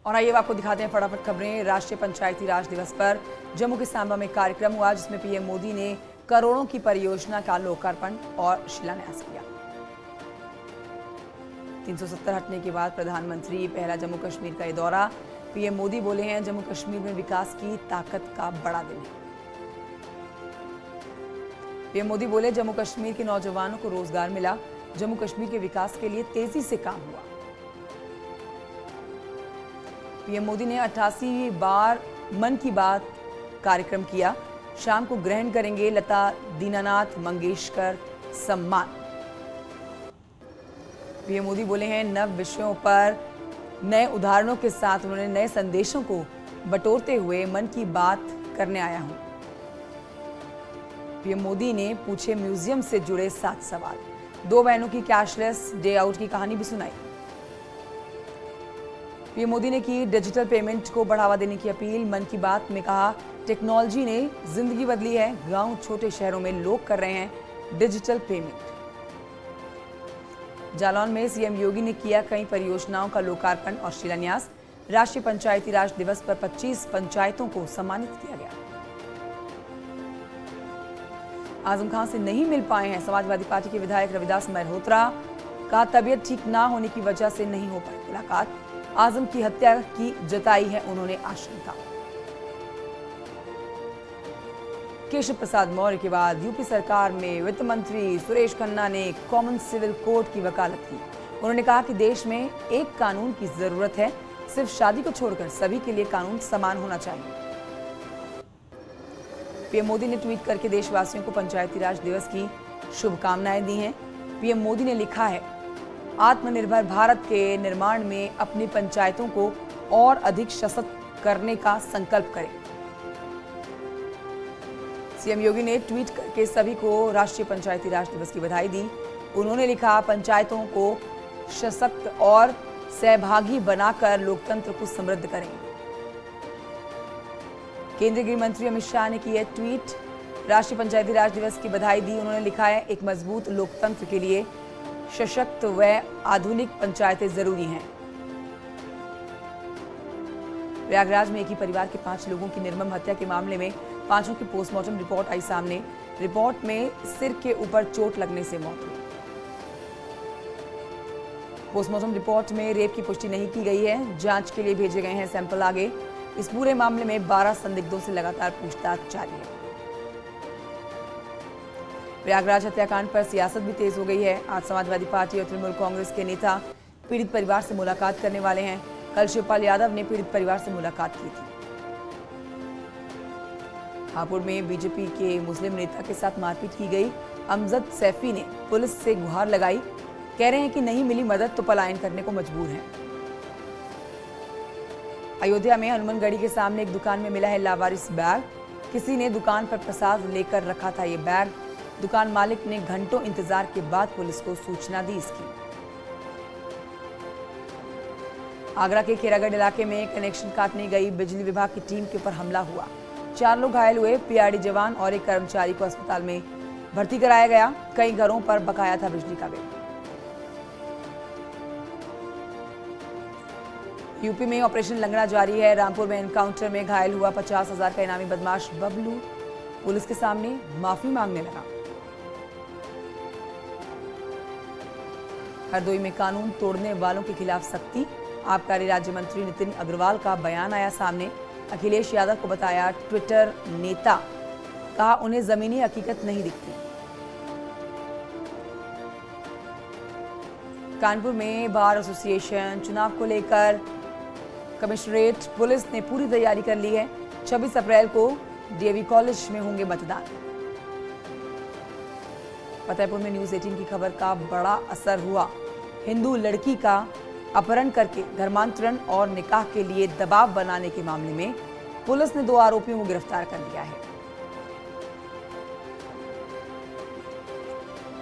और आइए आपको दिखाते हैं फटाफट खबरें। राष्ट्रीय पंचायती राज दिवस पर जम्मू के सांबा में कार्यक्रम हुआ, जिसमें पीएम मोदी ने करोड़ों की परियोजना का लोकार्पण और शिलान्यास किया। 370 हटने के बाद प्रधानमंत्री पहला जम्मू कश्मीर का ये दौरा। पीएम मोदी बोले हैं, जम्मू कश्मीर में विकास की ताकत का बड़ा दिन है। पीएम मोदी बोले, जम्मू कश्मीर के नौजवानों को रोजगार मिला, जम्मू कश्मीर के विकास के लिए तेजी से काम हुआ। पीएम मोदी ने 88 बार मन की बात कार्यक्रम किया। शाम को ग्रहण करेंगे लता दीनानाथ मंगेशकर सम्मान। पीएम मोदी बोले हैं, नव विषयों पर नए उदाहरणों के साथ उन्होंने नए संदेशों को बटोरते हुए मन की बात करने आया हूं। पीएम मोदी ने पूछे म्यूजियम से जुड़े 7 सवाल। 2 बहनों की कैशलेस डे आउट की कहानी भी सुनाई। पीएम मोदी ने की डिजिटल पेमेंट को बढ़ावा देने की अपील। मन की बात में कहा, टेक्नोलॉजी ने जिंदगी बदली है, गांव छोटे शहरों में लोग कर रहे हैं डिजिटल पेमेंट। जालौन में सीएम योगी ने किया कई परियोजनाओं का लोकार्पण और शिलान्यास। राष्ट्रीय पंचायती राज दिवस पर 25 पंचायतों को सम्मानित किया गया। आजम खान से नहीं मिल पाए हैं समाजवादी पार्टी के विधायक रविदास मल्होत्रा का तबीयत ठीक ना होने की वजह से नहीं हो पाई मुलाकात। आजम की हत्या की जताई है उन्होंने आशंका। केशव प्रसाद मौर्य के बाद यूपी सरकार में वित्त मंत्री सुरेश खन्ना ने कॉमन सिविल कोड की वकालत की। उन्होंने कहा कि देश में एक कानून की जरूरत है, सिर्फ शादी को छोड़कर सभी के लिए कानून समान होना चाहिए। पीएम मोदी ने ट्वीट करके देशवासियों को पंचायती राज दिवस की शुभकामनाएं दी हैं। पीएम मोदी ने लिखा है, आत्मनिर्भर भारत के निर्माण में अपनी पंचायतों को और अधिक सशक्त करने का संकल्प करें। सीएम योगी ने ट्वीट करके सभी को राष्ट्रीय पंचायती राज दिवस की बधाई दी। उन्होंने लिखा, पंचायतों को सशक्त और सहभागी बनाकर लोकतंत्र को समृद्ध करें। केंद्रीय गृह मंत्री अमित शाह ने किया ट्वीट, राष्ट्रीय पंचायती राज दिवस की बधाई दी। उन्होंने लिखा है, एक मजबूत लोकतंत्र के लिए सशक्त व आधुनिक पंचायतें जरूरी हैं। प्रयागराज में एक ही परिवार के 5 लोगों की निर्मम हत्या के मामले में 5 की पोस्टमार्टम रिपोर्ट आई सामने। रिपोर्ट में सिर के ऊपर चोट लगने से मौत हुई। पोस्टमार्टम रिपोर्ट में रेप की पुष्टि नहीं की गई है। जांच के लिए भेजे गए हैं सैंपल आगे। इस पूरे मामले में 12 संदिग्धों से लगातार पूछताछ जारी है। प्रयागराज हत्याकांड पर सियासत भी तेज हो गई है। आज समाजवादी पार्टी और तृणमूल कांग्रेस के नेता पीड़ित परिवार से मुलाकात करने वाले हैं। कल शिवपाल यादव ने पीड़ित परिवार से मुलाकात की थी। हापुड़ में बीजेपी के मुस्लिम नेता के साथ मारपीट की गई। अमजद सैफी ने पुलिस से गुहार लगाई, कह रहे हैं कि नहीं मिली मदद तो पलायन करने को मजबूर हैं। अयोध्या में हनुमानगढ़ी के सामने एक दुकान में मिला है लावारिस बैग। किसी ने दुकान पर प्रसाद लेकर रखा था ये बैग। दुकान मालिक ने घंटों इंतजार के बाद पुलिस को सूचना दी इसकी। आगरा के खेरागढ़ इलाके में कनेक्शन काटने गई बिजली विभाग की टीम के ऊपर हमला हुआ। 4 लोग घायल हुए। पीआरडी जवान और एक कर्मचारी को अस्पताल में भर्ती कराया गया। कई घरों पर बकाया था बिजली का बिल। यूपी में ऑपरेशन लंगड़ा जारी है। रामपुर में एनकाउंटर में घायल हुआ 50,000 का इनामी बदमाश बबलू पुलिस के सामने माफी मांगने लगा। हरदोई में कानून तोड़ने वालों के खिलाफ सख्ती। आबकारी राज्य मंत्री नितिन अग्रवाल का बयान आया सामने। अखिलेश यादव को बताया ट्विटर नेता, कहा उन्हें जमीनी हकीकत नहीं दिखती। कानपुर में बार एसोसिएशन चुनाव को लेकर कमिश्नरेट पुलिस ने पूरी तैयारी कर ली है। 26 अप्रैल को डीएवी कॉलेज में होंगे मतदान। फतेहपुर में न्यूज 18 की खबर का बड़ा असर हुआ। हिंदू लड़की का अपहरण करके धर्मांतरण और निकाह के लिए दबाव बनाने के मामले में पुलिस ने 2 आरोपियों को गिरफ्तार कर लिया है।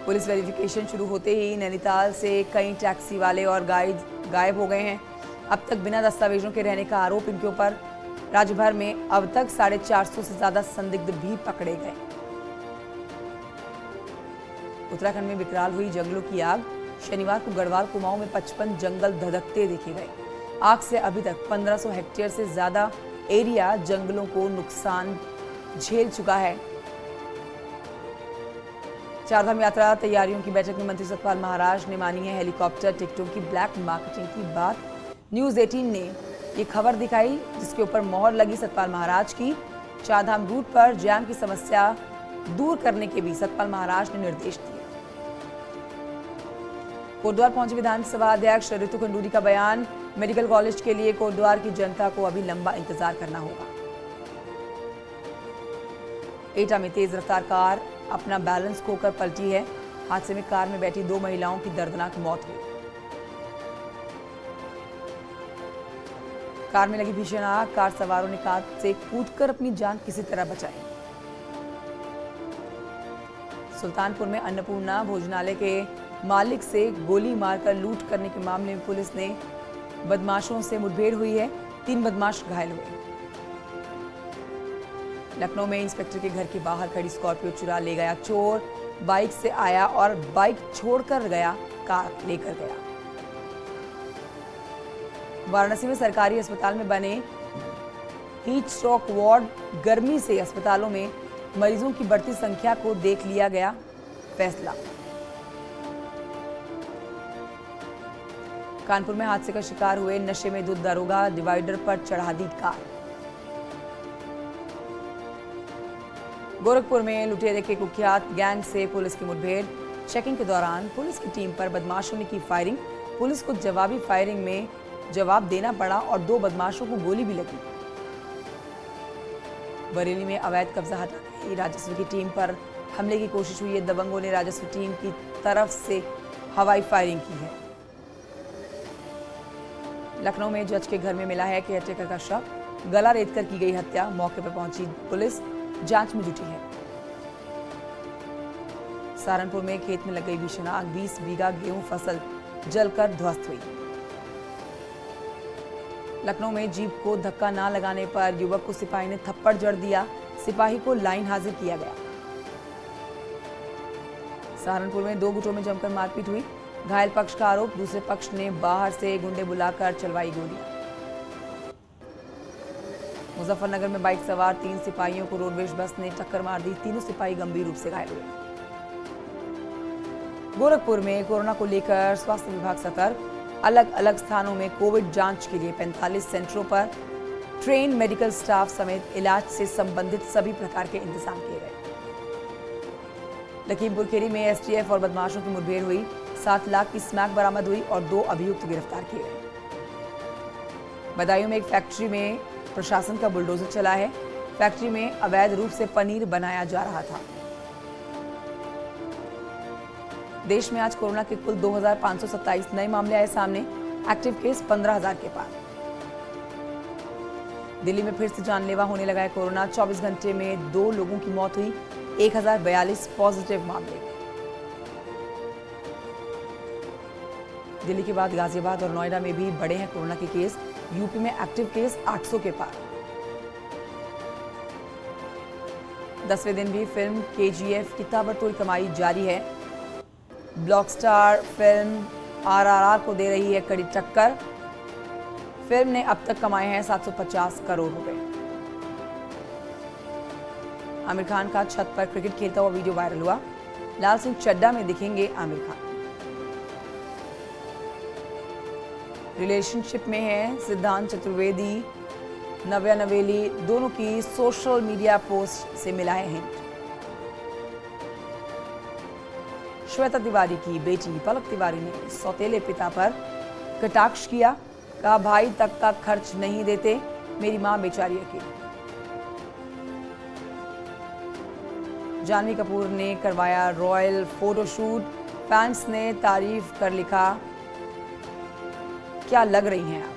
पुलिस वेरिफिकेशन शुरू होते ही नैनीताल से कई टैक्सी वाले और गाइड गायब हो गए हैं। अब तक बिना दस्तावेजों के रहने का आरोप इनके ऊपर। राज्य भर में अब तक 450 से ज्यादा संदिग्ध भी पकड़े गए। उत्तराखंड में विकराल हुई जंगलों की आग। शनिवार को गढ़वाल कुमाऊं में 55 जंगल धधकते देखे गए। आग से अभी तक 1500 हेक्टेयर से ज्यादा एरिया जंगलों को नुकसान झेल चुका है। चारधाम यात्रा तैयारियों की बैठक में मंत्री सतपाल महाराज ने मानी है हेलीकॉप्टर टिकटों की ब्लैक मार्केटिंग की बात। न्यूज 18 ने ये खबर दिखाई जिसके ऊपर मोहर लगी सतपाल महाराज की। चारधाम रूट पर जैम की समस्या दूर करने के भी सतपाल महाराज ने निर्देश दिए। कोटद्वार पहुंचे विधानसभा अध्यक्ष ऋतु खंडूरी का बयान, मेडिकल कॉलेज के लिए कोटद्वार की जनता को अभी लंबा इंतजार करना होगा। एटा में तेज रफ्तार कार अपना बैलेंस खोकर पलटी है। हादसे में कार में बैठी 2 महिलाओं की दर्दनाक मौत हुई। कार में लगी भीषण आग, कार सवारों ने कार से कूदकर अपनी जान किसी तरह बचाई। सुल्तानपुर में अन्नपूर्णा भोजनालय के मालिक से गोली मारकर लूट करने के मामले में पुलिस ने बदमाशों से मुठभेड़ हुई है। 3 बदमाश घायल हुए। लखनऊ में इंस्पेक्टर के घर के बाहर खड़ी स्कॉर्पियो चुरा ले गया चोर। बाइक से आया और बाइक छोड़कर गया, कार लेकर गया। वाराणसी में सरकारी अस्पताल में बने हीट स्ट्रोक वार्ड, गर्मी से अस्पतालों में मरीजों की बढ़ती संख्या को देख लिया गया फैसला। कानपुर में हादसे का शिकार हुए नशे में धुत दरोगा, डिवाइडर पर चढ़ा दी कार। गोरखपुर में लुटेरे के कुख्यात गैंग से पुलिस की मुठभेड़। चेकिंग के दौरान पुलिस की टीम पर बदमाशों ने की फायरिंग। पुलिस को जवाबी फायरिंग में जवाब देना पड़ा और 2 बदमाशों को गोली भी लगी। बरेली में अवैध कब्जा हटाने राजस्व की टीम पर हमले की कोशिश हुई है। दबंगों ने राजस्व टीम की तरफ से हवाई फायरिंग की है। लखनऊ में जज के घर में मिला है केयरटेकर का शव, गला रेतकर की गई हत्या। मौके पर पहुंची पुलिस जांच में जुटी है। सहारनपुर में खेत में लग गई भीषण आग, 20 बीघा गेहूं फसल जलकर ध्वस्त हुई। लखनऊ में जीप को धक्का न लगाने पर युवक को सिपाही ने थप्पड़ जड़ दिया। सिपाही को लाइन हाजिर किया गया। सहारनपुर में 2 गुटों में जमकर मारपीट हुई। घायल पक्ष का आरोप, दूसरे पक्ष ने बाहर से गुंडे बुलाकर चलवाई गोली। मुजफ्फरनगर में बाइक सवार 3 सिपाहियों को रोडवेज बस ने टक्कर मार दी। तीनों सिपाही गंभीर रूप से घायल हुए। गोरखपुर में कोरोना को लेकर स्वास्थ्य विभाग सतर्क। अलग अलग स्थानों में कोविड जांच के लिए 45 सेंटरों पर ट्रेन मेडिकल स्टाफ समेत इलाज से संबंधित सभी प्रकार के इंतजाम किए गए। लखीमपुर खीरी में एसटीएफ और बदमाशों की मुठभेड़ हुई। 7 लाख की स्मैक बरामद हुई और 2 अभियुक्त गिरफ्तार किए गए। बदायूं में एक फैक्ट्री में प्रशासन का बुलडोजर चला है। फैक्ट्री में अवैध रूप से पनीर बनाया जा रहा था। देश में आज कोरोना के कुल 2527 नए मामले आए सामने। एक्टिव केस 15,000 के पार। दिल्ली में फिर से जानलेवा होने लगा है कोरोना। 24 घंटे में 2 लोगों की मौत हुई। 1042 पॉजिटिव मामले। दिल्ली के बाद गाजियाबाद और नोएडा में भी बढ़े हैं कोरोना के केस। यूपी में एक्टिव केस 800 के पार। 10वें दिन भी फिल्म केजीएफ की ताबड़तोड़ कमाई जारी है। ब्लॉकस्टार फिल्म आरआरआर को दे रही है कड़ी टक्कर। फिल्म ने अब तक कमाए हैं 750 करोड़ रुपए। आमिर खान का छत पर क्रिकेट खेलता हुआ वीडियो वायरल हुआ। लाल सिंह चड्डा में दिखेंगे आमिर खान। रिलेशनशिप में है सिद्धांत चतुर्वेदी, नव्या नवेली। दोनों की सोशल मीडिया पोस्ट से मिला है हिंट। श्वेता तिवारी की बेटी पलक तिवारी ने सौतेले पिता पर कटाक्ष किया। कहा, भाई तक का खर्च नहीं देते, मेरी मां बेचारी अकेली। जानवी कपूर ने करवाया रॉयल फोटोशूट। फैंस ने तारीफ कर लिखा, क्या लग रही हैं आप।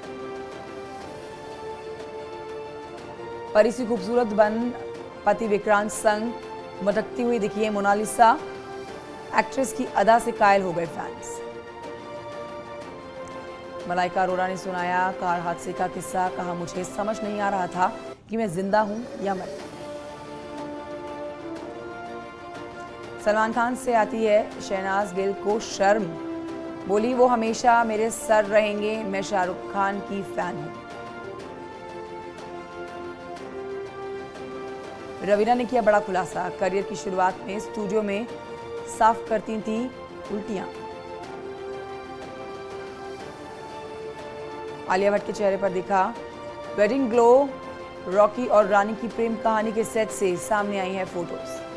परी सी खूबसूरत बन पति विक्रांत संग मटकती हुई दिखी है मोनालिसा। एक्ट्रेस की अदा से कायल हो गए फैंस। मलाइका अरोड़ा ने सुनाया कार हादसे का किस्सा। कहा, मुझे समझ नहीं आ रहा था कि मैं जिंदा हूं या मर। सलमान खान से आती है शहनाज गिल को शर्म। बोली वो हमेशा मेरे सर रहेंगे, मैं शाहरुख खान की फैन हूं। रवीना ने किया बड़ा खुलासा, करियर की शुरुआत में स्टूडियो में साफ करती थी उल्टियां। आलिया भट्ट के चेहरे पर दिखा वेडिंग ग्लो। रॉकी और रानी की प्रेम कहानी के सेट से सामने आई है फोटोज।